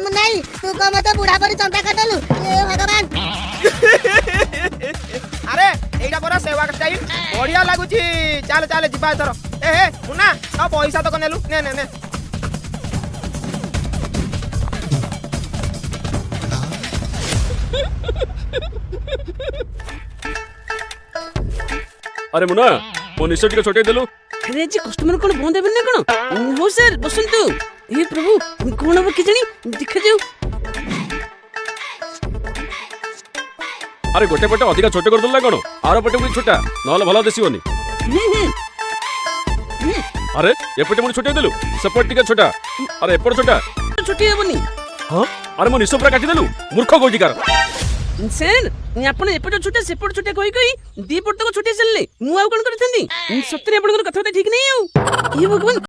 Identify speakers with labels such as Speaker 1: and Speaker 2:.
Speaker 1: मुन्नाई तू को मत बुढ़ा परी चंदा काटलु ए भगवान
Speaker 2: अरे एइटा पूरा सेवा स्टाइल बढ़िया लागुची चल चल जिबा एथर ए हे मुन्ना आ पैसा तो कनेलु ने ने ने
Speaker 3: अरे मुन्ना मो निश्चय टिके छोटे देलु
Speaker 4: अरे जी कस्टमर कोन बंद हेबन ना कोन हो सर बसंतु हे प्रभु कोन अब कि जानी देखा जाऊ
Speaker 3: अरे गोटे पटे अधिका छोटे कर दल्ला कोन आरो पटे भी छोटा नहले भला देसिवनी अरे ए पटे मुनी छोटे देलु सेपट टिके छोटा अरे एपट छोटा
Speaker 4: छोटी हेबनी
Speaker 3: हां अरे मो निश्चय पूरा काटी देलु मूर्ख गोजिकार
Speaker 4: सर आपण एपट छोटा सेपट छोटा कहि कहि दी पट को छोटे चलले मु आ कोन करथंदी सत्तरे आपण कथा ठीक नहीं आउ ये भगवान